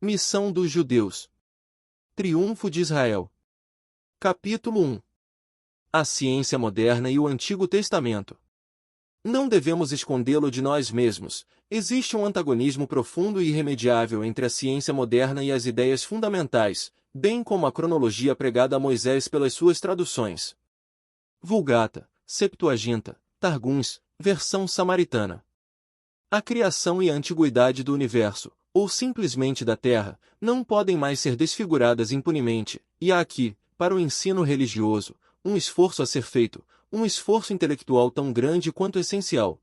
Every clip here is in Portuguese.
Missão dos judeus. Triunfo de Israel. Capítulo 1. A ciência moderna e o Antigo Testamento. Não devemos escondê-lo de nós mesmos. Existe um antagonismo profundo e irremediável entre a ciência moderna e as ideias fundamentais, bem como a cronologia pregada a Moisés pelas suas traduções. Vulgata, Septuaginta, Targums, versão samaritana. A criação e a antiguidade do universo, ou simplesmente da Terra, não podem mais ser desfiguradas impunemente, e há aqui, para o ensino religioso, um esforço a ser feito, um esforço intelectual tão grande quanto essencial.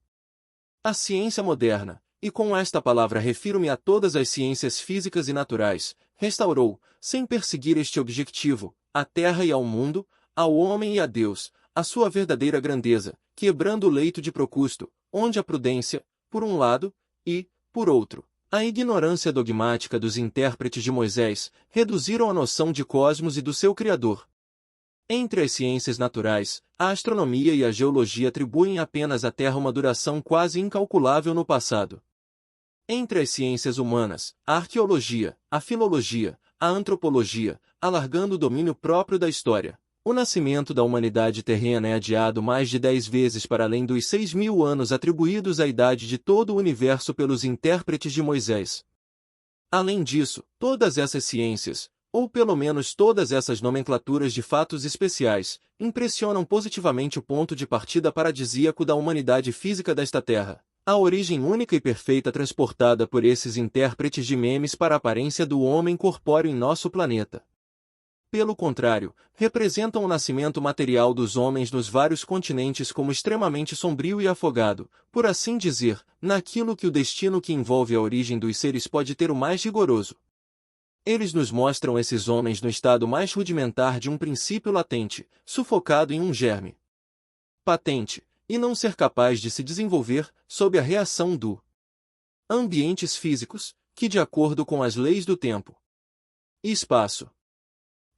A ciência moderna, e com esta palavra refiro-me a todas as ciências físicas e naturais, restaurou, sem perseguir este objetivo, à Terra e ao mundo, ao homem e a Deus, a sua verdadeira grandeza, quebrando o leito de Procusto, onde a prudência, por um lado, e, por outro, a ignorância dogmática dos intérpretes de Moisés, reduziram a noção de cosmos e do seu Criador. Entre as ciências naturais, a astronomia e a geologia atribuem apenas à Terra uma duração quase incalculável no passado. Entre as ciências humanas, a arqueologia, a filologia, a antropologia, alargando o domínio próprio da história, o nascimento da humanidade terrena é adiado mais de 10 vezes para além dos 6.000 anos atribuídos à idade de todo o universo pelos intérpretes de Moisés. Além disso, todas essas ciências, ou pelo menos todas essas nomenclaturas de fatos especiais, impressionam positivamente o ponto de partida paradisíaco da humanidade física desta Terra, a origem única e perfeita transportada por esses intérpretes de memes para a aparência do homem corpóreo em nosso planeta. Pelo contrário, representam o nascimento material dos homens nos vários continentes como extremamente sombrio e afogado, por assim dizer, naquilo que o destino que envolve a origem dos seres pode ter o mais rigoroso. Eles nos mostram esses homens no estado mais rudimentar de um princípio latente, sufocado em um germe patente, e não ser capaz de se desenvolver sob a reação do ambientes físicos, que de acordo com as leis do tempo e espaço.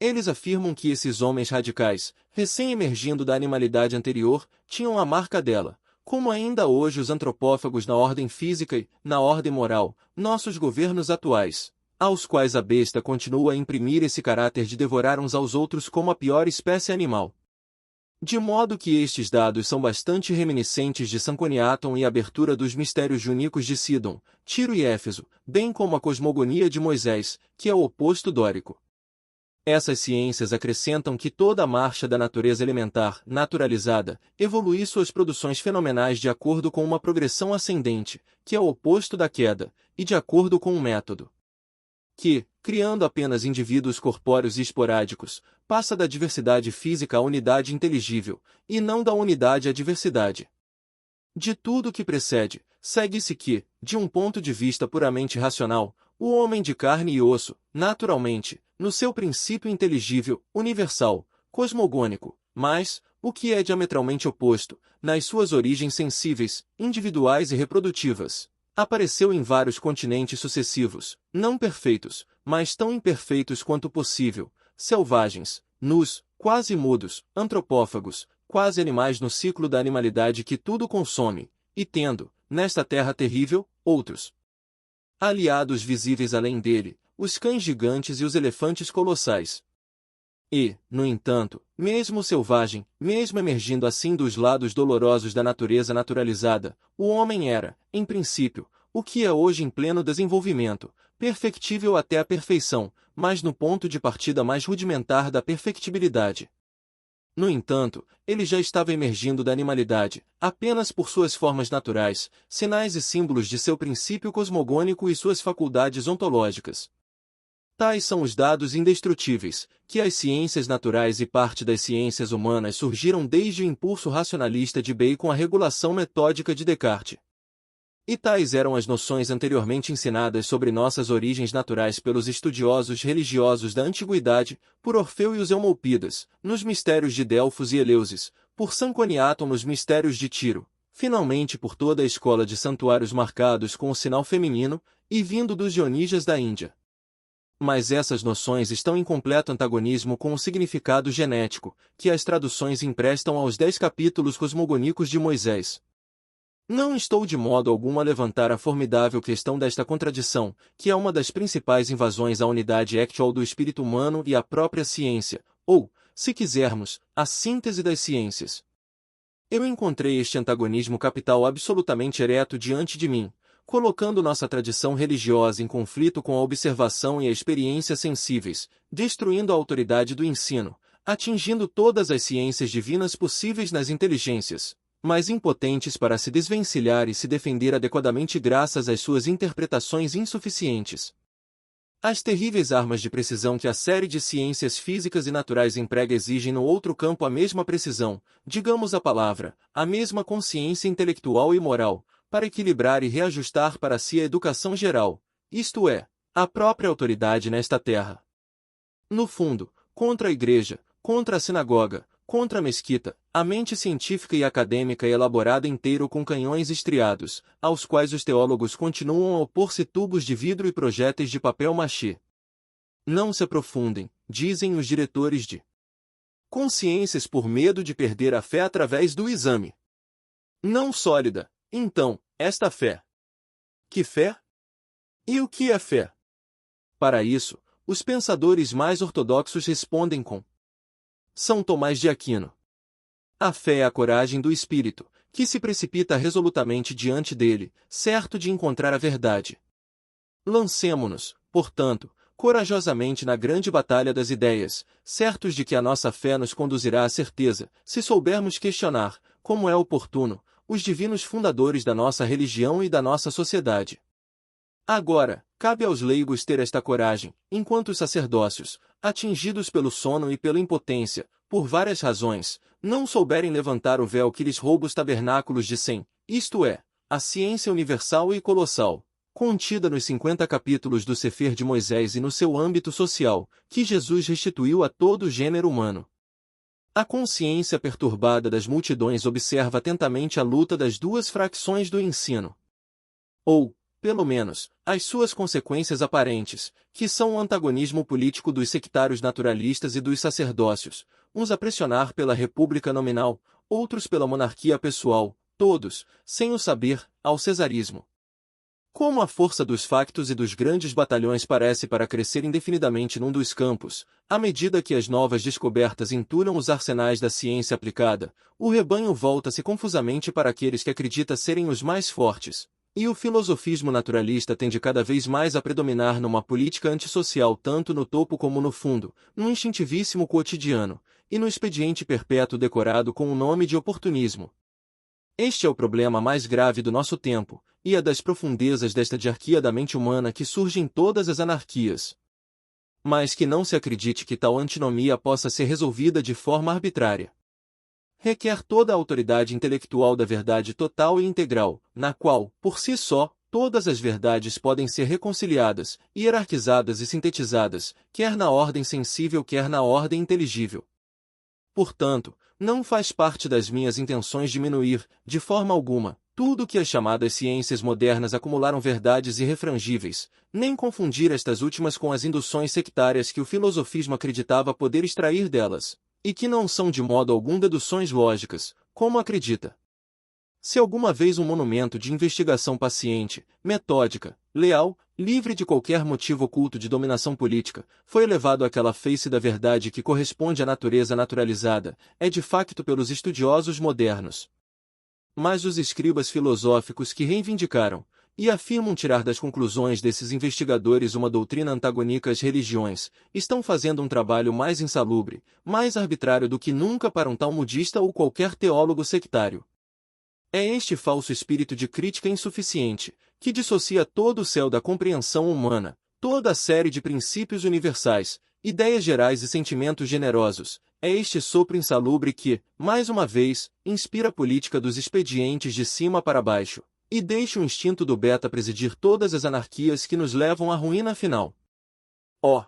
Eles afirmam que esses homens radicais, recém-emergindo da animalidade anterior, tinham a marca dela, como ainda hoje os antropófagos na ordem física e, na ordem moral, nossos governos atuais, aos quais a besta continua a imprimir esse caráter de devorar uns aos outros como a pior espécie animal. De modo que estes dados são bastante reminiscentes de Sanconiaton e a abertura dos mistérios junílicos de Sidon, Tiro e Éfeso, bem como a cosmogonia de Moisés, que é o oposto dórico. Essas ciências acrescentam que toda a marcha da natureza elementar, naturalizada, evolui suas produções fenomenais de acordo com uma progressão ascendente, que é o oposto da queda, e de acordo com um método que, criando apenas indivíduos corpóreos e esporádicos, passa da diversidade física à unidade inteligível, e não da unidade à diversidade. De tudo o que precede, segue-se que, de um ponto de vista puramente racional, o homem de carne e osso, naturalmente, no seu princípio inteligível, universal, cosmogônico, mas, o que é diametralmente oposto, nas suas origens sensíveis, individuais e reprodutivas, apareceu em vários continentes sucessivos, não perfeitos, mas tão imperfeitos quanto possível, selvagens, nus, quase mudos, antropófagos, quase animais no ciclo da animalidade que tudo consome, e tendo, nesta terra terrível, outros aliados visíveis além dele, os cães gigantes e os elefantes colossais. E, no entanto, mesmo selvagem, mesmo emergindo assim dos lados dolorosos da natureza naturalizada, o homem era, em princípio, o que é hoje em pleno desenvolvimento, perfectível até a perfeição, mas no ponto de partida mais rudimentar da perfectibilidade. No entanto, ele já estava emergindo da animalidade, apenas por suas formas naturais, sinais e símbolos de seu princípio cosmogônico e suas faculdades ontológicas. Tais são os dados indestrutíveis, que as ciências naturais e parte das ciências humanas surgiram desde o impulso racionalista de Bacon à regulação metódica de Descartes. E tais eram as noções anteriormente ensinadas sobre nossas origens naturais pelos estudiosos religiosos da antiguidade, por Orfeu e os Eumolpidas, nos mistérios de Delfos e Eleusis, por Sanconiaton nos mistérios de Tiro, finalmente por toda a escola de santuários marcados com o sinal feminino, e vindo dos Dionísias da Índia. Mas essas noções estão em completo antagonismo com o significado genético, que as traduções emprestam aos 10 capítulos cosmogônicos de Moisés. Não estou de modo algum a levantar a formidável questão desta contradição, que é uma das principais invasões à unidade actual do espírito humano e à própria ciência, ou, se quisermos, a síntese das ciências. Eu encontrei este antagonismo capital absolutamente ereto diante de mim, colocando nossa tradição religiosa em conflito com a observação e a experiência sensíveis, destruindo a autoridade do ensino, atingindo todas as ciências divinas possíveis nas inteligências, mas impotentes para se desvencilhar e se defender adequadamente graças às suas interpretações insuficientes. As terríveis armas de precisão que a série de ciências físicas e naturais emprega exigem no outro campo a mesma precisão, digamos a palavra, a mesma consciência intelectual e moral, para equilibrar e reajustar para si a educação geral, isto é, a própria autoridade nesta terra. No fundo, contra a igreja, contra a sinagoga, contra a mesquita, a mente científica e acadêmica é elaborada inteiro com canhões estriados, aos quais os teólogos continuam a opor-se tubos de vidro e projéteis de papel machê. Não se aprofundem, dizem os diretores de consciências por medo de perder a fé através do exame. Não sólida, então, esta fé. Que fé? E o que é fé? Para isso, os pensadores mais ortodoxos respondem com São Tomás de Aquino. A fé é a coragem do espírito, que se precipita resolutamente diante dele, certo de encontrar a verdade. Lancemo-nos, portanto, corajosamente na grande batalha das ideias, certos de que a nossa fé nos conduzirá à certeza, se soubermos questionar, como é oportuno, os divinos fundadores da nossa religião e da nossa sociedade. Agora, cabe aos leigos ter esta coragem, enquanto os sacerdócios, atingidos pelo sono e pela impotência, por várias razões, não souberem levantar o véu que lhes rouba os tabernáculos de Sem, isto é, a ciência universal e colossal, contida nos 50 capítulos do Sefer de Moisés e no seu âmbito social, que Jesus restituiu a todo o gênero humano. A consciência perturbada das multidões observa atentamente a luta das duas fracções do ensino. Ou, pelo menos, as suas consequências aparentes, que são o antagonismo político dos sectários naturalistas e dos sacerdócios, uns a pressionar pela república nominal, outros pela monarquia pessoal, todos, sem o saber, ao cesarismo. Como a força dos factos e dos grandes batalhões parece para crescer indefinidamente num dos campos, à medida que as novas descobertas entulham os arsenais da ciência aplicada, o rebanho volta-se confusamente para aqueles que acredita serem os mais fortes, e o filosofismo naturalista tende cada vez mais a predominar numa política antissocial tanto no topo como no fundo, no instintivíssimo cotidiano, e no expediente perpétuo decorado com o nome de oportunismo. Este é o problema mais grave do nosso tempo, e é das profundezas desta diarquia da mente humana que surgem todas as anarquias. Mas que não se acredite que tal antinomia possa ser resolvida de forma arbitrária. Requer toda a autoridade intelectual da verdade total e integral, na qual, por si só, todas as verdades podem ser reconciliadas, hierarquizadas e sintetizadas, quer na ordem sensível quer na ordem inteligível. Portanto, não faz parte das minhas intenções diminuir, de forma alguma, tudo que as chamadas ciências modernas acumularam verdades irrefrangíveis, nem confundir estas últimas com as induções sectárias que o filosofismo acreditava poder extrair delas, e que não são de modo algum deduções lógicas, como acredita. Se alguma vez um monumento de investigação paciente, metódica, leal, livre de qualquer motivo oculto de dominação política, foi elevado àquela face da verdade que corresponde à natureza naturalizada, é de facto pelos estudiosos modernos. Mas os escribas filosóficos que reivindicaram, e afirmam tirar das conclusões desses investigadores uma doutrina antagônica às religiões, estão fazendo um trabalho mais insalubre, mais arbitrário do que nunca para um talmudista ou qualquer teólogo sectário. É este falso espírito de crítica insuficiente, que dissocia todo o céu da compreensão humana, toda a série de princípios universais, ideias gerais e sentimentos generosos, é este sopro insalubre que, mais uma vez, inspira a política dos expedientes de cima para baixo, e deixa o instinto do beta presidir todas as anarquias que nos levam à ruína final. Oh!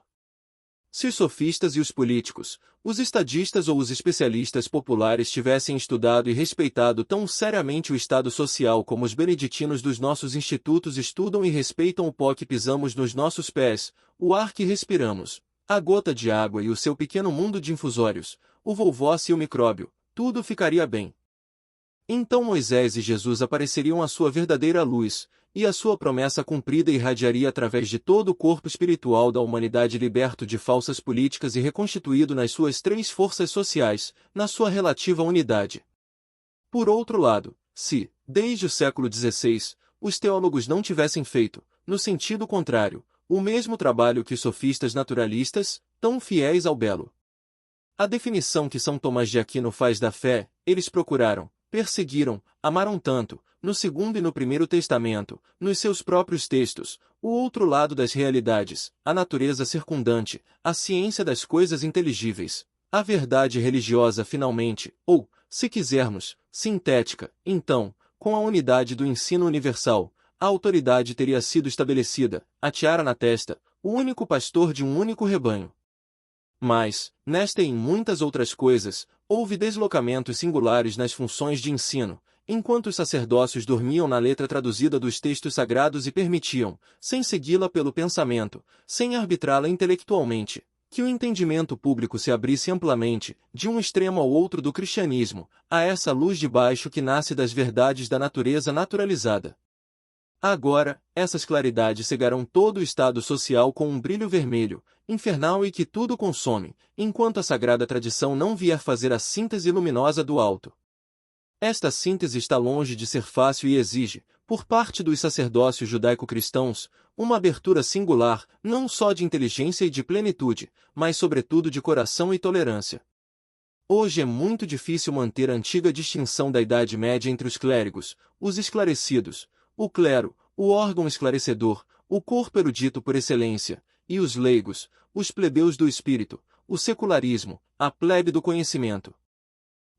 Se os sofistas e os políticos, os estadistas ou os especialistas populares tivessem estudado e respeitado tão seriamente o estado social como os beneditinos dos nossos institutos estudam e respeitam o pó que pisamos nos nossos pés, o ar que respiramos, a gota de água e o seu pequeno mundo de infusórios, o volvosse e o micróbio, tudo ficaria bem. Então Moisés e Jesus apareceriam à sua verdadeira luz, e a sua promessa cumprida irradiaria através de todo o corpo espiritual da humanidade liberto de falsas políticas e reconstituído nas suas três forças sociais, na sua relativa unidade. Por outro lado, se, desde o século XVI, os teólogos não tivessem feito, no sentido contrário, o mesmo trabalho que os sofistas naturalistas, tão fiéis ao belo. A definição que São Tomás de Aquino faz da fé, eles procuraram, perseguiram, amaram tanto, no Segundo e no Primeiro Testamento, nos seus próprios textos, o outro lado das realidades, a natureza circundante, a ciência das coisas inteligíveis, a verdade religiosa finalmente, ou, se quisermos, sintética, então, com a unidade do ensino universal, a autoridade teria sido estabelecida, a tiara na testa, o único pastor de um único rebanho. Mas, nesta e em muitas outras coisas, houve deslocamentos singulares nas funções de ensino, enquanto os sacerdócios dormiam na letra traduzida dos textos sagrados e permitiam, sem segui-la pelo pensamento, sem arbitrá-la intelectualmente, que o entendimento público se abrisse amplamente, de um extremo ao outro do cristianismo, a essa luz de baixo que nasce das verdades da natureza naturalizada. Agora, essas claridades cegarão todo o estado social com um brilho vermelho, infernal e que tudo consome, enquanto a sagrada tradição não vier fazer a síntese luminosa do alto. Esta síntese está longe de ser fácil e exige, por parte dos sacerdócios judaico-cristãos, uma abertura singular, não só de inteligência e de plenitude, mas sobretudo de coração e tolerância. Hoje é muito difícil manter a antiga distinção da Idade Média entre os clérigos, os esclarecidos, o clero, o órgão esclarecedor, o corpo erudito por excelência, e os leigos, os plebeus do espírito, o secularismo, a plebe do conhecimento.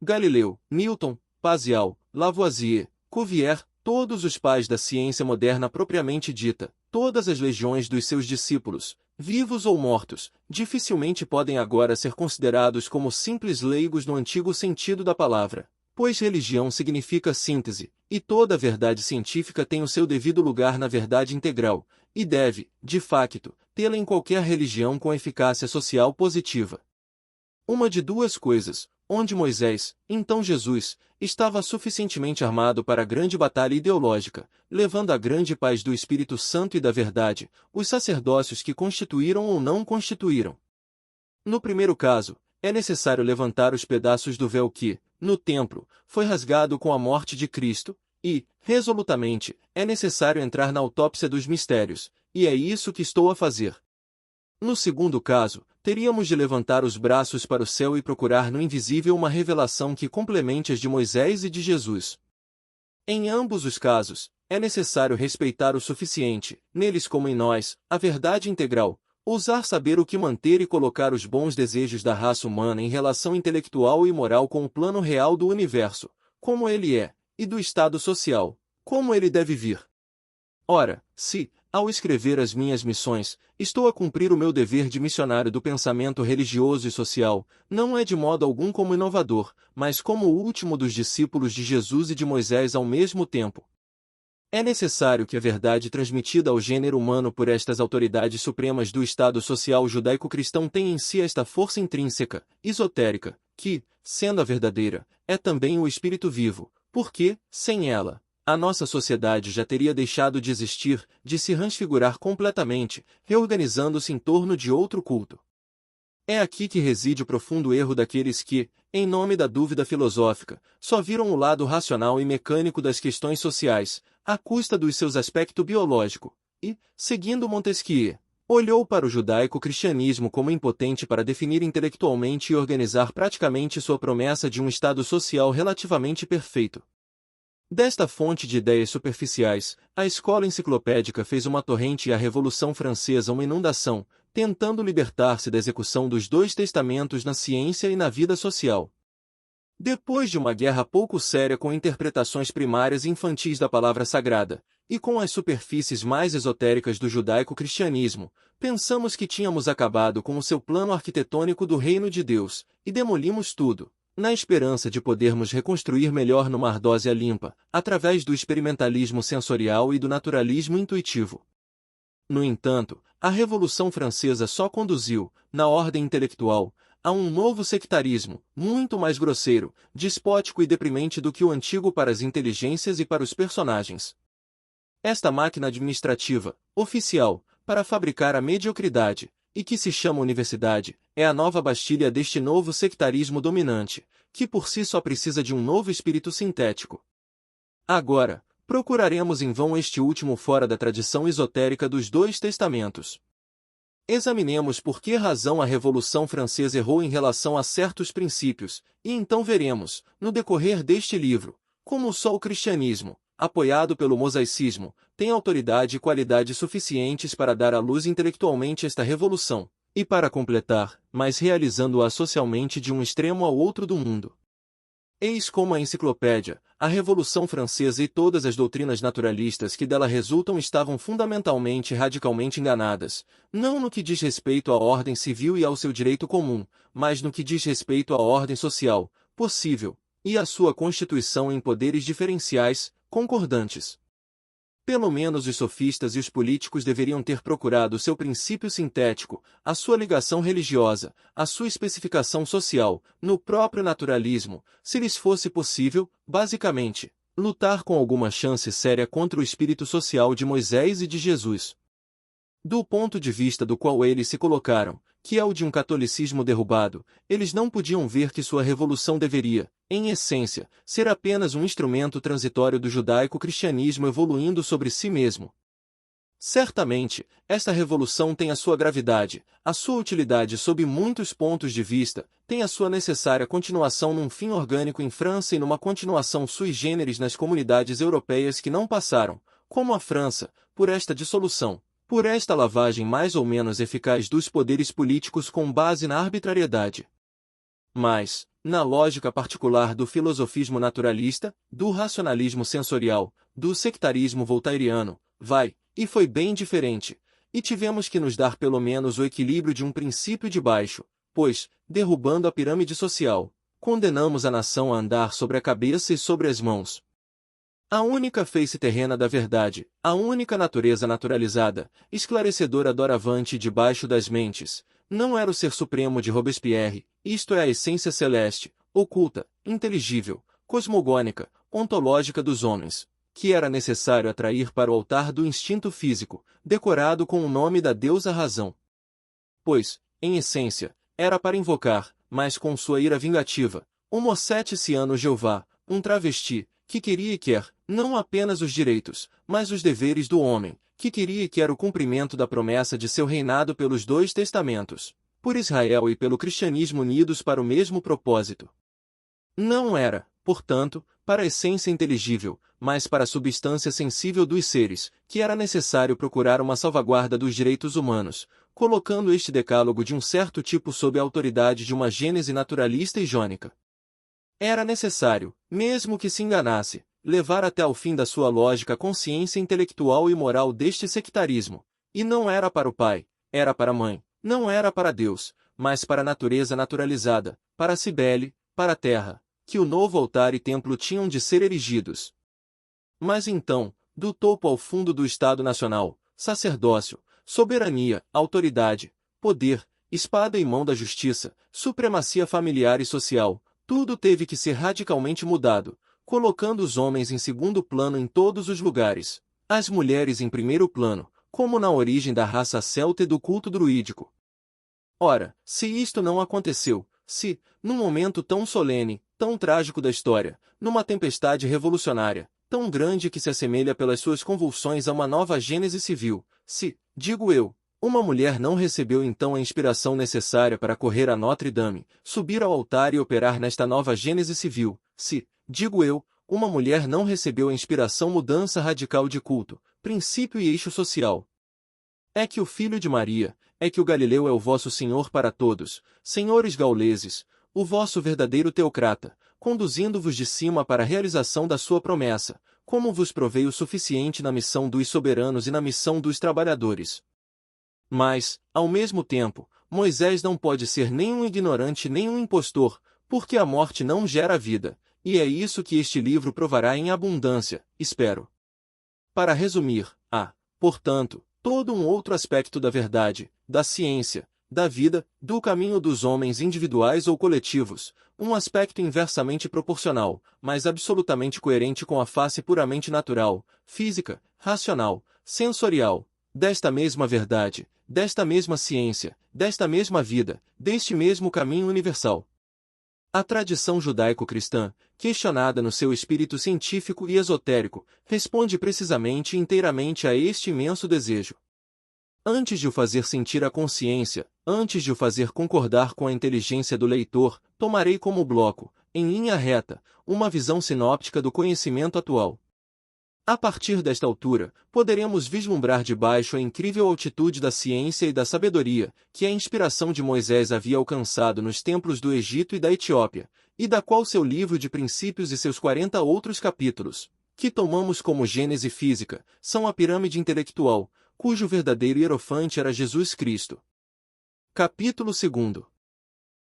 Galileu, Newton, Pascal, Lavoisier, Cuvier, todos os pais da ciência moderna propriamente dita, todas as legiões dos seus discípulos, vivos ou mortos, dificilmente podem agora ser considerados como simples leigos no antigo sentido da palavra, pois religião significa síntese, e toda a verdade científica tem o seu devido lugar na verdade integral, e deve, de facto, tê-la em qualquer religião com eficácia social positiva. Uma de duas coisas, onde Moisés, então Jesus, estava suficientemente armado para a grande batalha ideológica, levando a grande paz do Espírito Santo e da verdade, os sacerdócios que constituíram ou não constituíram. No primeiro caso, é necessário levantar os pedaços do véu que, no templo, foi rasgado com a morte de Cristo, e, resolutamente, é necessário entrar na autópsia dos mistérios, e é isso que estou a fazer. No segundo caso, teríamos de levantar os braços para o céu e procurar no invisível uma revelação que complemente as de Moisés e de Jesus. Em ambos os casos, é necessário respeitar o suficiente, neles como em nós, a verdade integral, ousar saber o que manter e colocar os bons desejos da raça humana em relação intelectual e moral com o plano real do universo, como ele é, e do estado social, como ele deve vir. Ora, se, ao escrever as minhas missões, estou a cumprir o meu dever de missionário do pensamento religioso e social, não é de modo algum como inovador, mas como o último dos discípulos de Jesus e de Moisés ao mesmo tempo. É necessário que a verdade transmitida ao gênero humano por estas autoridades supremas do Estado social judaico-cristão tenha em si esta força intrínseca, esotérica, que, sendo a verdadeira, é também o espírito vivo, porque, sem ela, a nossa sociedade já teria deixado de existir, de se transfigurar completamente, reorganizando-se em torno de outro culto. É aqui que reside o profundo erro daqueles que, em nome da dúvida filosófica, só viram o lado racional e mecânico das questões sociais, à custa dos seus aspecto biológico, e, seguindo Montesquieu, olhou para o judaico-cristianismo como impotente para definir intelectualmente e organizar praticamente sua promessa de um estado social relativamente perfeito. Desta fonte de ideias superficiais, a escola enciclopédica fez uma torrente e a Revolução Francesa uma inundação, tentando libertar-se da execução dos dois testamentos na ciência e na vida social. Depois de uma guerra pouco séria com interpretações primárias e infantis da palavra sagrada, e com as superfícies mais esotéricas do judaico-cristianismo, pensamos que tínhamos acabado com o seu plano arquitetônico do reino de Deus, e demolimos tudo, na esperança de podermos reconstruir melhor numa ardósia limpa, através do experimentalismo sensorial e do naturalismo intuitivo. No entanto, a Revolução Francesa só conduziu, na ordem intelectual, a um novo sectarismo, muito mais grosseiro, despótico e deprimente do que o antigo para as inteligências e para os personagens. Esta máquina administrativa, oficial, para fabricar a mediocridade, e que se chama universidade, é a nova Bastilha deste novo sectarismo dominante, que por si só precisa de um novo espírito sintético. Agora, procuraremos em vão este último fora da tradição esotérica dos dois testamentos. Examinemos por que razão a Revolução Francesa errou em relação a certos princípios, e então veremos, no decorrer deste livro, como só o cristianismo, apoiado pelo mosaicismo, tem autoridade e qualidade suficientes para dar à luz intelectualmente esta revolução, e para completar, mas realizando-a socialmente de um extremo ao outro do mundo. Eis como a enciclopédia, a Revolução Francesa e todas as doutrinas naturalistas que dela resultam estavam fundamentalmente e radicalmente enganadas, não no que diz respeito à ordem civil e ao seu direito comum, mas no que diz respeito à ordem social, possível, e à sua constituição em poderes diferenciais, concordantes. Pelo menos os sofistas e os políticos deveriam ter procurado o seu princípio sintético, a sua ligação religiosa, a sua especificação social, no próprio naturalismo, se lhes fosse possível, basicamente, lutar com alguma chance séria contra o espírito social de Moisés e de Jesus. Do ponto de vista do qual eles se colocaram, que é o de um catolicismo derrubado, eles não podiam ver que sua revolução deveria, em essência, ser apenas um instrumento transitório do judaico-cristianismo evoluindo sobre si mesmo. Certamente, esta revolução tem a sua gravidade, a sua utilidade sob muitos pontos de vista, tem a sua necessária continuação num fim orgânico em França e numa continuação sui generis nas comunidades europeias que não passaram, como a França, por esta dissolução, por esta lavagem mais ou menos eficaz dos poderes políticos com base na arbitrariedade. Mas, na lógica particular do filosofismo naturalista, do racionalismo sensorial, do sectarismo voltairiano, e foi bem diferente, e tivemos que nos dar pelo menos o equilíbrio de um princípio de baixo, pois, derrubando a pirâmide social, condenamos a nação a andar sobre a cabeça e sobre as mãos. A única face terrena da verdade, a única natureza naturalizada, esclarecedora doravante debaixo das mentes, não era o ser supremo de Robespierre, isto é a essência celeste, oculta, inteligível, cosmogônica, ontológica dos homens, que era necessário atrair para o altar do instinto físico, decorado com o nome da deusa razão. Pois, em essência, era para invocar, mas com sua ira vingativa, um mocete-ciano Jeová, um travesti, que queria e quer, não apenas os direitos, mas os deveres do homem, que queria e quer o cumprimento da promessa de seu reinado pelos dois testamentos, por Israel e pelo cristianismo unidos para o mesmo propósito. Não era, portanto, para a essência inteligível, mas para a substância sensível dos seres, que era necessário procurar uma salvaguarda dos direitos humanos, colocando este decálogo de um certo tipo sob a autoridade de uma gênese naturalista e jônica. Era necessário, mesmo que se enganasse, levar até ao fim da sua lógica a consciência intelectual e moral deste sectarismo, e não era para o pai, era para a mãe, não era para Deus, mas para a natureza naturalizada, para a Cibele, para a terra, que o novo altar e templo tinham de ser erigidos. Mas então, do topo ao fundo do Estado Nacional, sacerdócio, soberania, autoridade, poder, espada e mão da justiça, supremacia familiar e social, tudo teve que ser radicalmente mudado, colocando os homens em segundo plano em todos os lugares, as mulheres em primeiro plano, como na origem da raça celta e do culto druídico. Ora, se isto não aconteceu, se, num momento tão solene, tão trágico da história, numa tempestade revolucionária, tão grande que se assemelha pelas suas convulsões a uma nova gênese civil, se, digo eu, uma mulher não recebeu então a inspiração necessária para correr a Notre Dame, subir ao altar e operar nesta nova gênese civil, se, digo eu, uma mulher não recebeu a inspiração mudança radical de culto, princípio e eixo social. É que o Filho de Maria, é que o Galileu é o vosso Senhor para todos, senhores gauleses, o vosso verdadeiro teocrata, conduzindo-vos de cima para a realização da sua promessa, como vos provei o suficiente na missão dos soberanos e na missão dos trabalhadores. Mas, ao mesmo tempo, Moisés não pode ser nem um ignorante nem um impostor, porque a morte não gera vida, e é isso que este livro provará em abundância, espero. Para resumir, há, portanto, todo um outro aspecto da verdade, da ciência, da vida, do caminho dos homens individuais ou coletivos, um aspecto inversamente proporcional, mas absolutamente coerente com a face puramente natural, física, racional, sensorial, desta mesma verdade, desta mesma ciência, desta mesma vida, deste mesmo caminho universal. A tradição judaico-cristã, questionada no seu espírito científico e esotérico, responde precisamente e inteiramente a este imenso desejo. Antes de o fazer sentir a consciência, antes de o fazer concordar com a inteligência do leitor, tomarei como bloco, em linha reta, uma visão sinóptica do conhecimento atual. A partir desta altura, poderemos vislumbrar de baixo a incrível altitude da ciência e da sabedoria, que a inspiração de Moisés havia alcançado nos templos do Egito e da Etiópia, e da qual seu livro de princípios e seus 40 outros capítulos, que tomamos como Gênese física, são a pirâmide intelectual, cujo verdadeiro hierofante era Jesus Cristo. Capítulo 2.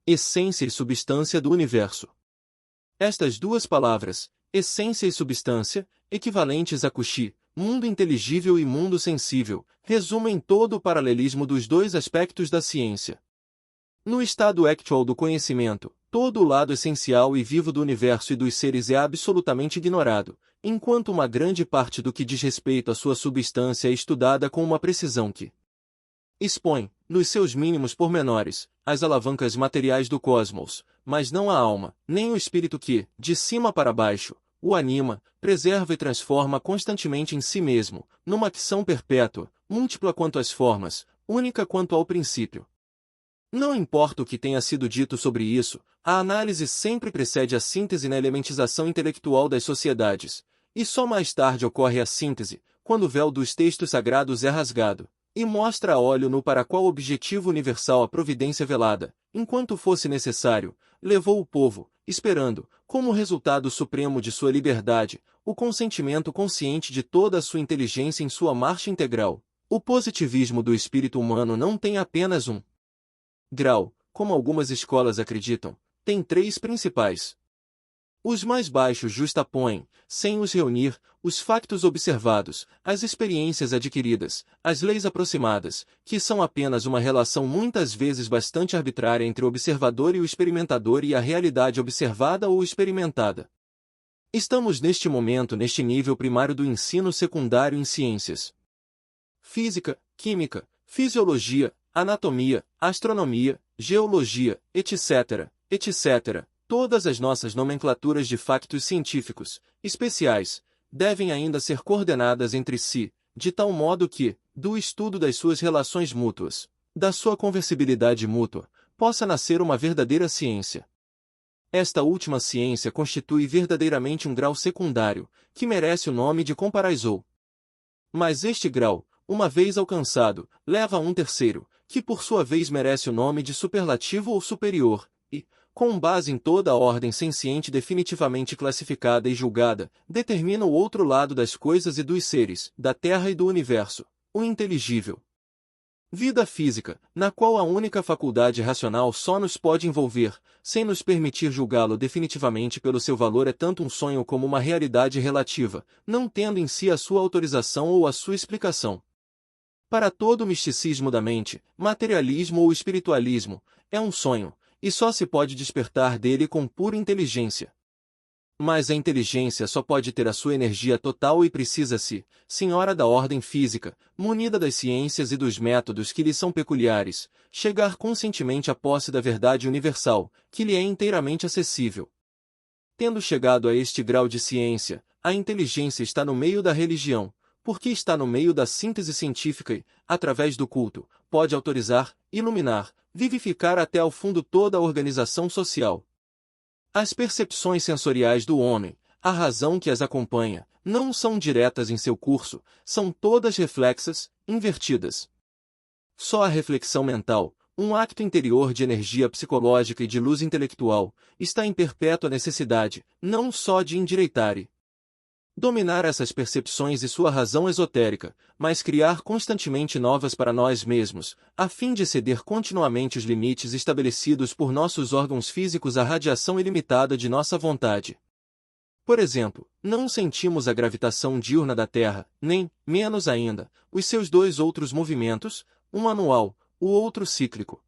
Essência e substância do universo. Estas duas palavras, essência e substância, equivalentes a Kushi, mundo inteligível e mundo sensível, resumem todo o paralelismo dos dois aspectos da ciência. No estado actual do conhecimento, todo o lado essencial e vivo do universo e dos seres é absolutamente ignorado, enquanto uma grande parte do que diz respeito à sua substância é estudada com uma precisão que expõe, nos seus mínimos pormenores, as alavancas materiais do cosmos, mas não a alma, nem o espírito que, de cima para baixo, o anima, preserva e transforma constantemente em si mesmo, numa ação perpétua, múltipla quanto às formas, única quanto ao princípio. Não importa o que tenha sido dito sobre isso, a análise sempre precede a síntese na elementização intelectual das sociedades, e só mais tarde ocorre a síntese, quando o véu dos textos sagrados é rasgado, e mostra a óleo nu para qual objetivo universal a providência velada, enquanto fosse necessário, levou o povo, esperando, como resultado supremo de sua liberdade, o consentimento consciente de toda a sua inteligência em sua marcha integral. O positivismo do espírito humano não tem apenas um grau, como algumas escolas acreditam, tem três principais. Os mais baixos justapõem, sem os reunir, os factos observados, as experiências adquiridas, as leis aproximadas, que são apenas uma relação muitas vezes bastante arbitrária entre o observador e o experimentador e a realidade observada ou experimentada. Estamos neste momento neste nível primário do ensino secundário em ciências. Física, química, fisiologia, anatomia, astronomia, geologia, etc., etc., todas as nossas nomenclaturas de factos científicos, especiais, devem ainda ser coordenadas entre si, de tal modo que, do estudo das suas relações mútuas, da sua conversibilidade mútua, possa nascer uma verdadeira ciência. Esta última ciência constitui verdadeiramente um grau secundário, que merece o nome de comparaisou. Mas este grau, uma vez alcançado, leva a um terceiro, que por sua vez merece o nome de superlativo ou superior, e, com base em toda a ordem senciente definitivamente classificada e julgada, determina o outro lado das coisas e dos seres, da Terra e do universo, o inteligível. Vida física, na qual a única faculdade racional só nos pode envolver, sem nos permitir julgá-lo definitivamente pelo seu valor, é tanto um sonho como uma realidade relativa, não tendo em si a sua autorização ou a sua explicação. Para todo o misticismo da mente, materialismo ou espiritualismo, é um sonho, e só se pode despertar dele com pura inteligência. Mas a inteligência só pode ter a sua energia total e precisa-se, senhora da ordem física, munida das ciências e dos métodos que lhe são peculiares, chegar conscientemente à posse da verdade universal, que lhe é inteiramente acessível. Tendo chegado a este grau de ciência, a inteligência está no meio da religião, porque está no meio da síntese científica e, através do culto, pode autorizar, iluminar, vivificar até ao fundo toda a organização social. As percepções sensoriais do homem, a razão que as acompanha, não são diretas em seu curso, são todas reflexas, invertidas. Só a reflexão mental, um acto interior de energia psicológica e de luz intelectual, está em perpétua necessidade, não só de endireitar e dominar essas percepções e sua razão esotérica, mas criar constantemente novas para nós mesmos, a fim de ceder continuamente os limites estabelecidos por nossos órgãos físicos à radiação ilimitada de nossa vontade. Por exemplo, não sentimos a gravitação diurna da Terra, nem, menos ainda, os seus dois outros movimentos, um anual, o outro cíclico.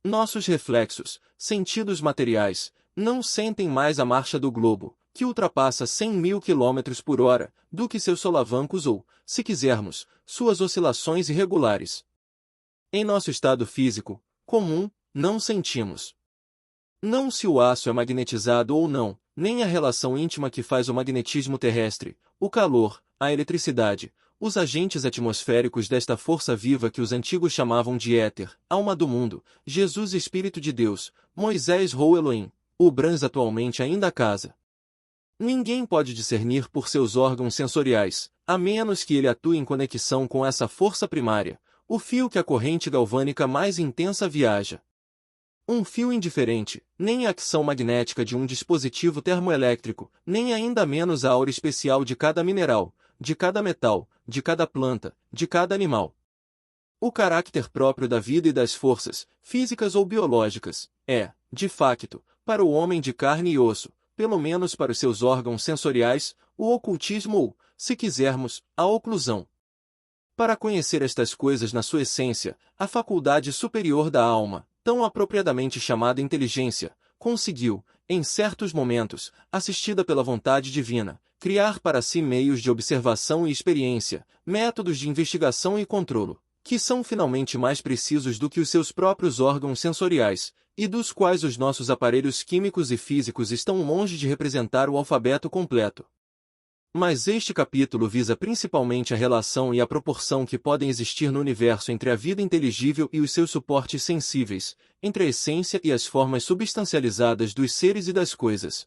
Nossos reflexos, sentidos materiais, não sentem mais a marcha do globo, que ultrapassa 100.000 km/h, do que seus solavancos ou, se quisermos, suas oscilações irregulares. Em nosso estado físico, comum, não sentimos. Não se o aço é magnetizado ou não, nem a relação íntima que faz o magnetismo terrestre, o calor, a eletricidade, os agentes atmosféricos desta força viva que os antigos chamavam de éter, alma do mundo, Jesus Espírito de Deus, Moisés Rou Elohim, o Brans atualmente ainda casa. Ninguém pode discernir por seus órgãos sensoriais, a menos que ele atue em conexão com essa força primária, o fio que a corrente galvânica mais intensa viaja. Um fio indiferente, nem a ação magnética de um dispositivo termoelétrico, nem ainda menos a aura especial de cada mineral, de cada metal, de cada planta, de cada animal. O caráter próprio da vida e das forças, físicas ou biológicas, é, de facto, para o homem de carne e osso, pelo menos para os seus órgãos sensoriais, o ocultismo ou, se quisermos, a oclusão. Para conhecer estas coisas na sua essência, a faculdade superior da alma, tão apropriadamente chamada inteligência, conseguiu, em certos momentos, assistida pela vontade divina, criar para si meios de observação e experiência, métodos de investigação e controlo, que são finalmente mais precisos do que os seus próprios órgãos sensoriais, e dos quais os nossos aparelhos químicos e físicos estão longe de representar o alfabeto completo. Mas este capítulo visa principalmente a relação e a proporção que podem existir no universo entre a vida inteligível e os seus suportes sensíveis, entre a essência e as formas substancializadas dos seres e das coisas.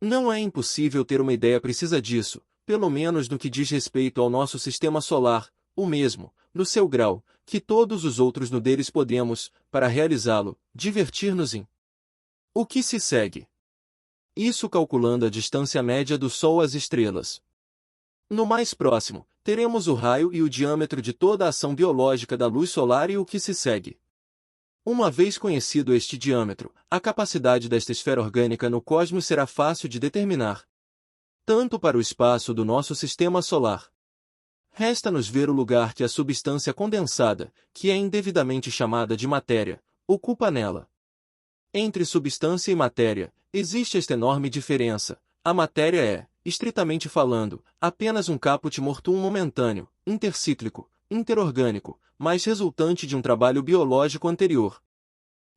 Não é impossível ter uma ideia precisa disso, pelo menos no que diz respeito ao nosso sistema solar, o mesmo, no seu grau, que todos os outros no deles podemos, para realizá-lo, divertir-nos em. O que se segue? Isso calculando a distância média do Sol às estrelas. No mais próximo, teremos o raio e o diâmetro de toda a ação biológica da luz solar e o que se segue. Uma vez conhecido este diâmetro, a capacidade desta esfera orgânica no cosmos será fácil de determinar. Tanto para o espaço do nosso sistema solar. Resta-nos ver o lugar que a substância condensada, que é indevidamente chamada de matéria, ocupa nela. Entre substância e matéria, existe esta enorme diferença. A matéria é, estritamente falando, apenas um caput mortuum momentâneo, intercíclico, interorgânico, mas resultante de um trabalho biológico anterior.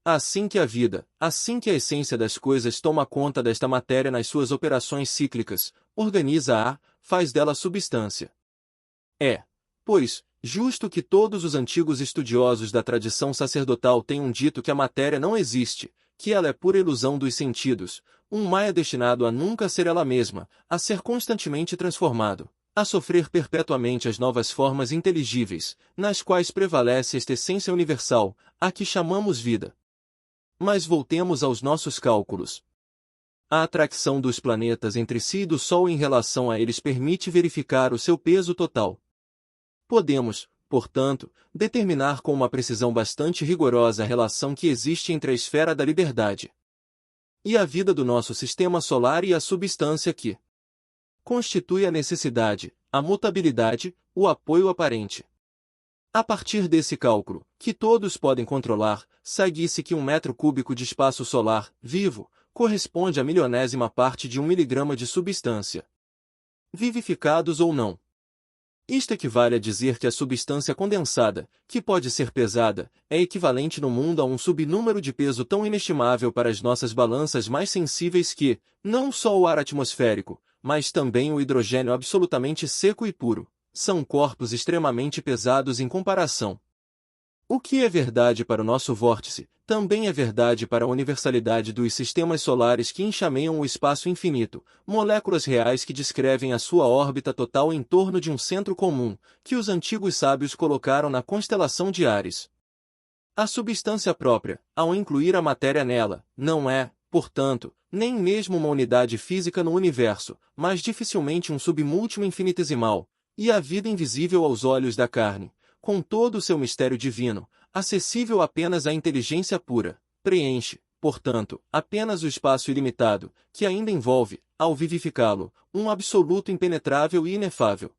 Assim que a vida, assim que a essência das coisas toma conta desta matéria nas suas operações cíclicas, organiza-a, faz dela substância. É, pois, justo que todos os antigos estudiosos da tradição sacerdotal tenham dito que a matéria não existe, que ela é pura ilusão dos sentidos, um maia destinado a nunca ser ela mesma, a ser constantemente transformado, a sofrer perpetuamente as novas formas inteligíveis, nas quais prevalece esta essência universal, a que chamamos vida. Mas voltemos aos nossos cálculos. A atração dos planetas entre si e do Sol em relação a eles permite verificar o seu peso total. Podemos, portanto, determinar com uma precisão bastante rigorosa a relação que existe entre a esfera da liberdade e a vida do nosso sistema solar e a substância que constitui a necessidade, a mutabilidade, o apoio aparente. A partir desse cálculo, que todos podem controlar, segue-se que 1 metro cúbico de espaço solar, vivo, corresponde à milionésima parte de 1 miligrama de substância. Vivificados ou não. Isto equivale a dizer que a substância condensada, que pode ser pesada, é equivalente no mundo a um subnúmero de peso tão inestimável para as nossas balanças mais sensíveis que, não só o ar atmosférico, mas também o hidrogênio absolutamente seco e puro, são corpos extremamente pesados em comparação. O que é verdade para o nosso vórtice, também é verdade para a universalidade dos sistemas solares que enxameiam o espaço infinito, moléculas reais que descrevem a sua órbita total em torno de um centro comum, que os antigos sábios colocaram na constelação de Áries. A substância própria, ao incluir a matéria nela, não é, portanto, nem mesmo uma unidade física no universo, mas dificilmente um submúltimo infinitesimal, e a vida invisível aos olhos da carne, com todo o seu mistério divino, acessível apenas à inteligência pura, preenche, portanto, apenas o espaço ilimitado, que ainda envolve, ao vivificá-lo, um absoluto impenetrável e inefável.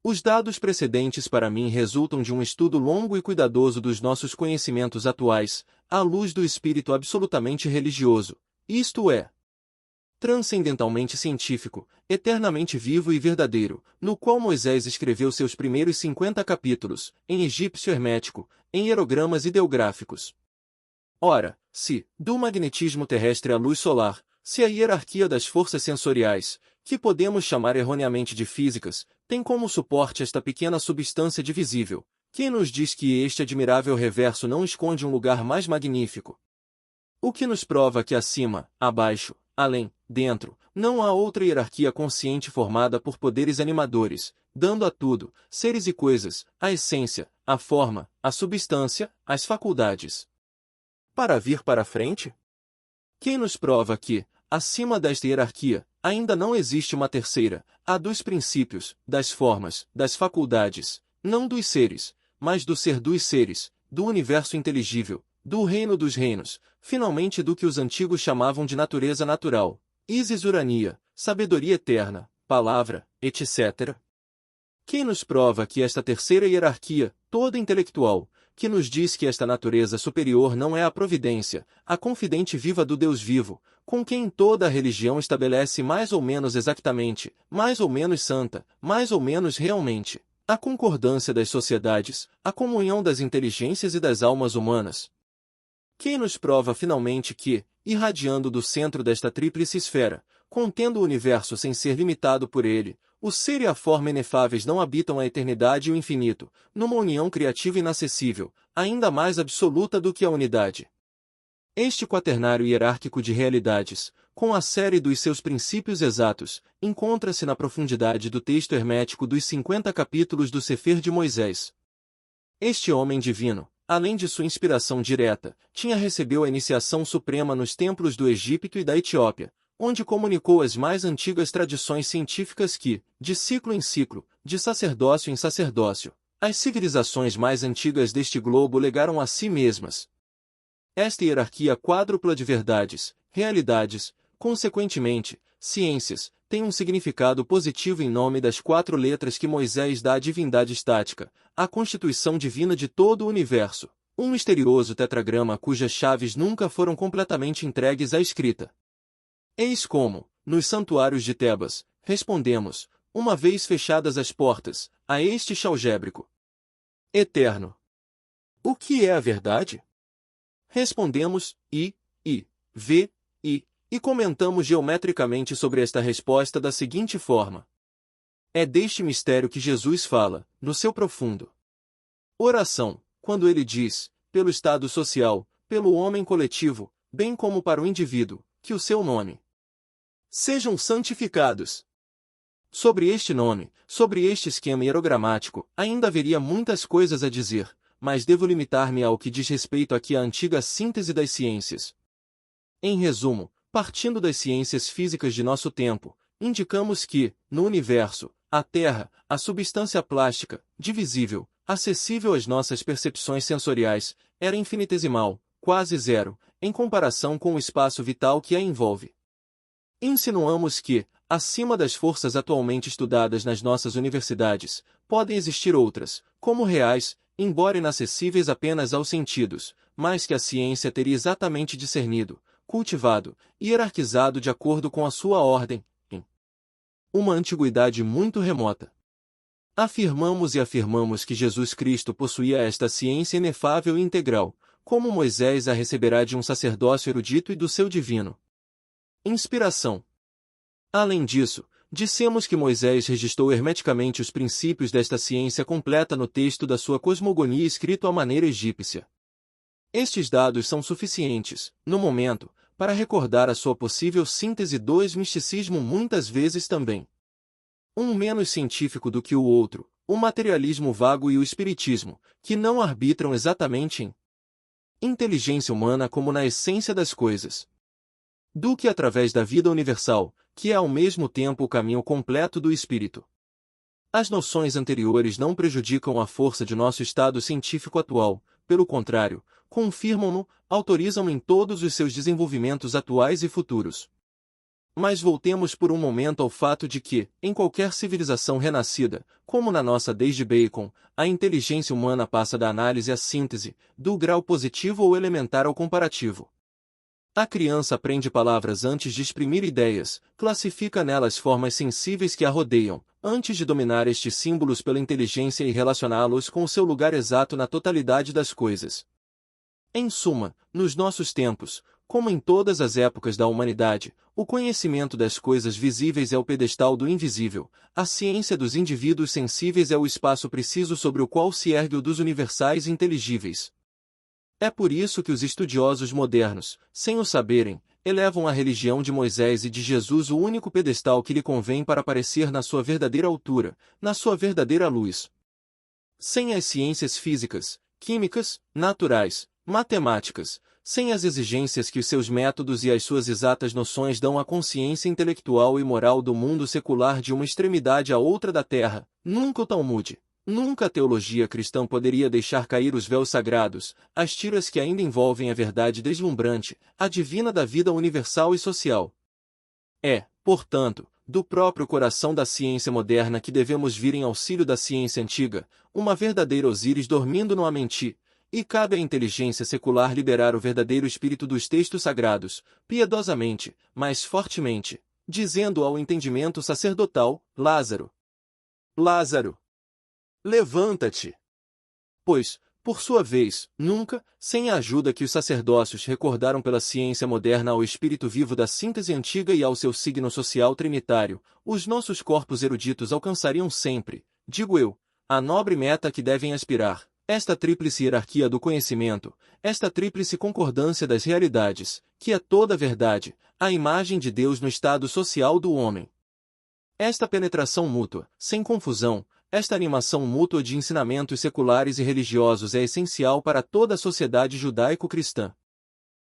Os dados precedentes para mim resultam de um estudo longo e cuidadoso dos nossos conhecimentos atuais, à luz do espírito absolutamente religioso, isto é, transcendentalmente científico, eternamente vivo e verdadeiro, no qual Moisés escreveu seus primeiros 50 capítulos, em egípcio hermético, em hierogramas ideográficos. Ora, se, do magnetismo terrestre à luz solar, se a hierarquia das forças sensoriais, que podemos chamar erroneamente de físicas, tem como suporte esta pequena substância divisível, quem nos diz que este admirável reverso não esconde um lugar mais magnífico? O que nos prova que acima, abaixo, além, dentro, não há outra hierarquia consciente formada por poderes animadores, dando a tudo, seres e coisas, a essência, a forma, a substância, as faculdades. Para vir para frente? Quem nos prova que, acima desta hierarquia, ainda não existe uma terceira, a dos princípios, das formas, das faculdades, não dos seres, mas do ser dos seres, do universo inteligível, do reino dos reinos, finalmente do que os antigos chamavam de natureza natural, Isis Urania, sabedoria eterna, palavra, etc. Quem nos prova que esta terceira hierarquia, toda intelectual, que nos diz que esta natureza superior não é a providência, a confidente viva do Deus vivo, com quem toda a religião estabelece mais ou menos exatamente, mais ou menos santa, mais ou menos realmente, a concordância das sociedades, a comunhão das inteligências e das almas humanas? Quem nos prova finalmente que, irradiando do centro desta tríplice esfera, contendo o universo sem ser limitado por ele, o ser e a forma inefáveis não habitam a eternidade e o infinito, numa união criativa inacessível, ainda mais absoluta do que a unidade? Este quaternário hierárquico de realidades, com a série dos seus princípios exatos, encontra-se na profundidade do texto hermético dos 50 capítulos do Sefer de Moisés. Este homem divino, além de sua inspiração direta, recebeu a iniciação suprema nos templos do Egito e da Etiópia, onde comunicou as mais antigas tradições científicas que, de ciclo em ciclo, de sacerdócio em sacerdócio, as civilizações mais antigas deste globo legaram a si mesmas. Esta hierarquia quádrupla de verdades, realidades, consequentemente, ciências, tem um significado positivo em nome das 4 letras que Moisés dá à divindade estática, a constituição divina de todo o universo, um misterioso tetragrama cujas chaves nunca foram completamente entregues à escrita. Eis como, nos santuários de Tebas, respondemos, uma vez fechadas as portas, a este algébrico eterno. O que é a verdade? Respondemos, e comentamos geometricamente sobre esta resposta da seguinte forma. É deste mistério que Jesus fala, no seu profundo oração, quando ele diz, pelo estado social, pelo homem coletivo, bem como para o indivíduo, que o seu nome sejam santificados. Sobre este nome, sobre este esquema hierogramático, ainda haveria muitas coisas a dizer, mas devo limitar-me ao que diz respeito aqui à antiga síntese das ciências. Em resumo, partindo das ciências físicas de nosso tempo, indicamos que, no universo, a Terra, a substância plástica, divisível, acessível às nossas percepções sensoriais, era infinitesimal, quase zero, em comparação com o espaço vital que a envolve. Insinuamos que, acima das forças atualmente estudadas nas nossas universidades, podem existir outras, como reais, embora inacessíveis apenas aos sentidos, mas que a ciência teria exatamente discernido, cultivado, hierarquizado de acordo com a sua ordem, em uma antiguidade muito remota. Afirmamos que Jesus Cristo possuía esta ciência inefável e integral, como Moisés a receberá de um sacerdócio erudito e do seu divino inspiração. Além disso, dissemos que Moisés registrou hermeticamente os princípios desta ciência completa no texto da sua cosmogonia escrito à maneira egípcia. Estes dados são suficientes, no momento, para recordar a sua possível síntese. 2. Misticismo muitas vezes também. Um menos científico do que o outro, o materialismo vago e o espiritismo, que não arbitram exatamente em inteligência humana como na essência das coisas, do que através da vida universal, que é ao mesmo tempo o caminho completo do espírito. As noções anteriores não prejudicam a força de nosso estado científico atual, pelo contrário, confirmam-no, autorizam-no em todos os seus desenvolvimentos atuais e futuros. Mas voltemos por um momento ao fato de que, em qualquer civilização renascida, como na nossa desde Bacon, a inteligência humana passa da análise à síntese, do grau positivo ou elementar ao comparativo. A criança aprende palavras antes de exprimir ideias, classifica nelas formas sensíveis que a rodeiam, antes de dominar estes símbolos pela inteligência e relacioná-los com o seu lugar exato na totalidade das coisas. Em suma, nos nossos tempos, como em todas as épocas da humanidade, o conhecimento das coisas visíveis é o pedestal do invisível, a ciência dos indivíduos sensíveis é o espaço preciso sobre o qual se ergue o dos universais inteligíveis. É por isso que os estudiosos modernos, sem o saberem, elevam à religião de Moisés e de Jesus o único pedestal que lhe convém para aparecer na sua verdadeira altura, na sua verdadeira luz. Sem as ciências físicas, químicas, naturais, matemáticas, sem as exigências que os seus métodos e as suas exatas noções dão à consciência intelectual e moral do mundo secular de uma extremidade à outra da Terra, nunca o Talmud, nunca a teologia cristã poderia deixar cair os véus sagrados, as tiras que ainda envolvem a verdade deslumbrante, a divina da vida universal e social. É, portanto, do próprio coração da ciência moderna que devemos vir em auxílio da ciência antiga, uma verdadeira Osíris dormindo no Amenti, e cabe à inteligência secular liberar o verdadeiro espírito dos textos sagrados, piedosamente, mas fortemente, dizendo ao entendimento sacerdotal, Lázaro, Lázaro, levanta-te! Pois, por sua vez, nunca, sem a ajuda que os sacerdócios recordaram pela ciência moderna ao espírito vivo da síntese antiga e ao seu signo social trinitário, os nossos corpos eruditos alcançariam sempre, digo eu, a nobre meta a que devem aspirar. Esta tríplice hierarquia do conhecimento, esta tríplice concordância das realidades, que é toda a verdade, a imagem de Deus no estado social do homem. Esta penetração mútua, sem confusão, esta animação mútua de ensinamentos seculares e religiosos é essencial para toda a sociedade judaico-cristã.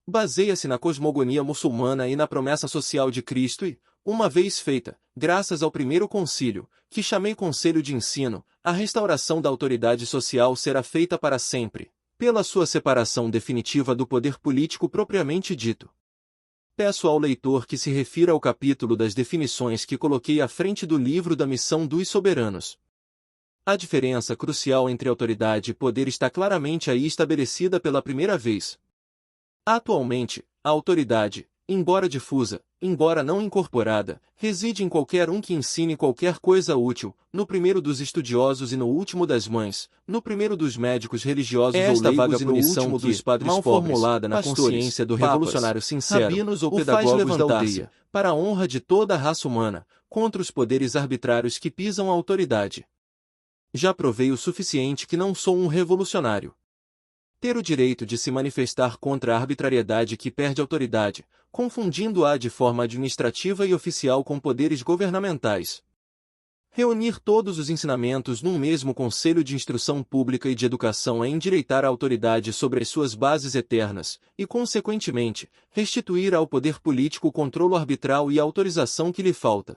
Baseia-se na cosmogonia muçulmana e na promessa social de Cristo e, uma vez feita, graças ao primeiro concílio, que chamei Conselho de Ensino, a restauração da autoridade social será feita para sempre, pela sua separação definitiva do poder político propriamente dito. Peço ao leitor que se refira ao capítulo das definições que coloquei à frente do livro da Missão dos Soberanos. A diferença crucial entre autoridade e poder está claramente aí estabelecida pela primeira vez. Atualmente, a autoridade, embora difusa, embora não incorporada, reside em qualquer um que ensine qualquer coisa útil, no primeiro dos estudiosos e no último das mães, no primeiro dos médicos religiosos ou leigos e no último dos padres mal pobres, formulada na consciência do revolucionário sincero, rabinos ou pedagogos da aldeia, para a honra de toda a raça humana, contra os poderes arbitrários que pisam a autoridade. Já provei o suficiente que não sou um revolucionário. Ter o direito de se manifestar contra a arbitrariedade que perde autoridade, confundindo-a de forma administrativa e oficial com poderes governamentais. Reunir todos os ensinamentos num mesmo conselho de instrução pública e de educação é endireitar a autoridade sobre as suas bases eternas, e, consequentemente, restituir ao poder político o controle arbitral e a autorização que lhe falta.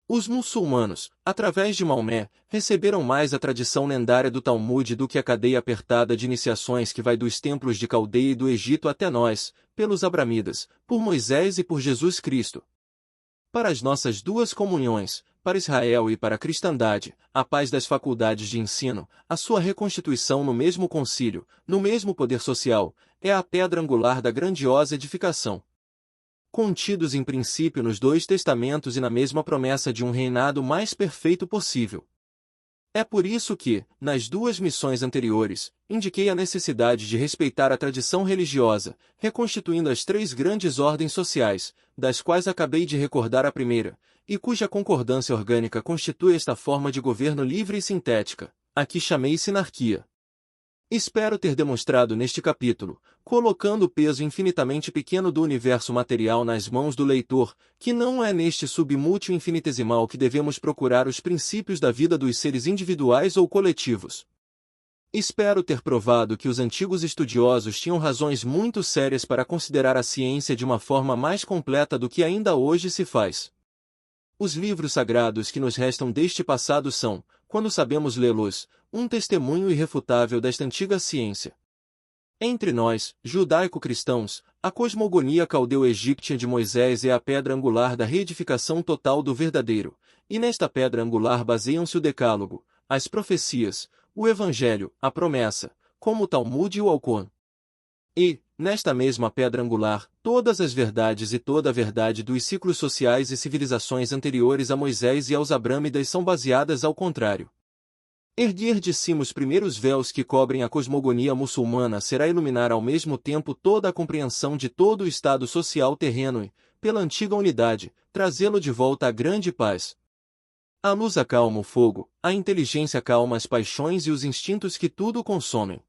Os muçulmanos, através de Maomé, receberam mais a tradição lendária do Talmud do que a cadeia apertada de iniciações que vai dos templos de Caldeia e do Egito até nós, pelos Abramidas, por Moisés e por Jesus Cristo. Para as nossas duas comunhões, para Israel e para a cristandade, a paz das faculdades de ensino, a sua reconstituição no mesmo concílio, no mesmo poder social, é a pedra angular da grandiosa edificação. Contidos em princípio nos dois testamentos e na mesma promessa de um reinado mais perfeito possível. É por isso que, nas duas missões anteriores, indiquei a necessidade de respeitar a tradição religiosa, reconstituindo as três grandes ordens sociais, das quais acabei de recordar a primeira, e cuja concordância orgânica constitui esta forma de governo livre e sintética, a que chamei sinarquia. Espero ter demonstrado neste capítulo, colocando o peso infinitamente pequeno do universo material nas mãos do leitor, que não é neste submútil infinitesimal que devemos procurar os princípios da vida dos seres individuais ou coletivos. Espero ter provado que os antigos estudiosos tinham razões muito sérias para considerar a ciência de uma forma mais completa do que ainda hoje se faz. Os livros sagrados que nos restam deste passado são, quando sabemos lê-los, um testemunho irrefutável desta antiga ciência. Entre nós, judaico-cristãos, a cosmogonia caldeu-egípcia de Moisés é a pedra angular da reedificação total do verdadeiro, e nesta pedra angular baseiam-se o Decálogo, as profecias, o Evangelho, a promessa, como o Talmud e o Alcorão. E, nesta mesma pedra angular, todas as verdades e toda a verdade dos ciclos sociais e civilizações anteriores a Moisés e aos Abrâmidas são baseadas ao contrário. Erguer de cima os primeiros véus que cobrem a cosmogonia muçulmana será iluminar ao mesmo tempo toda a compreensão de todo o estado social terreno e, pela antiga unidade, trazê-lo de volta à grande paz. A luz acalma o fogo, a inteligência acalma as paixões e os instintos que tudo consomem.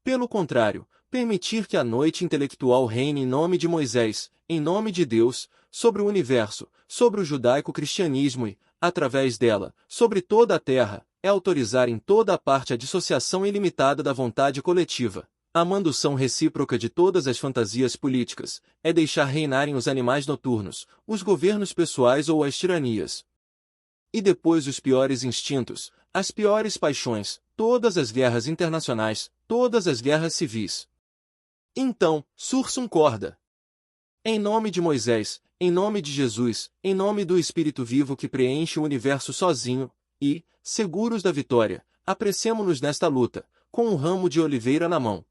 Pelo contrário, permitir que a noite intelectual reine em nome de Moisés, em nome de Deus, sobre o universo, sobre o judaico-cristianismo e, através dela, sobre toda a terra, é autorizar em toda a parte a dissociação ilimitada da vontade coletiva, a mandução recíproca de todas as fantasias políticas, é deixar reinarem os animais noturnos, os governos pessoais ou as tiranias. E depois os piores instintos, as piores paixões, todas as guerras internacionais, todas as guerras civis. Então, sursum corda. Em nome de Moisés, em nome de Jesus, em nome do Espírito vivo que preenche o universo sozinho, e, seguros da vitória, apressemo-nos nesta luta, com um ramo de oliveira na mão.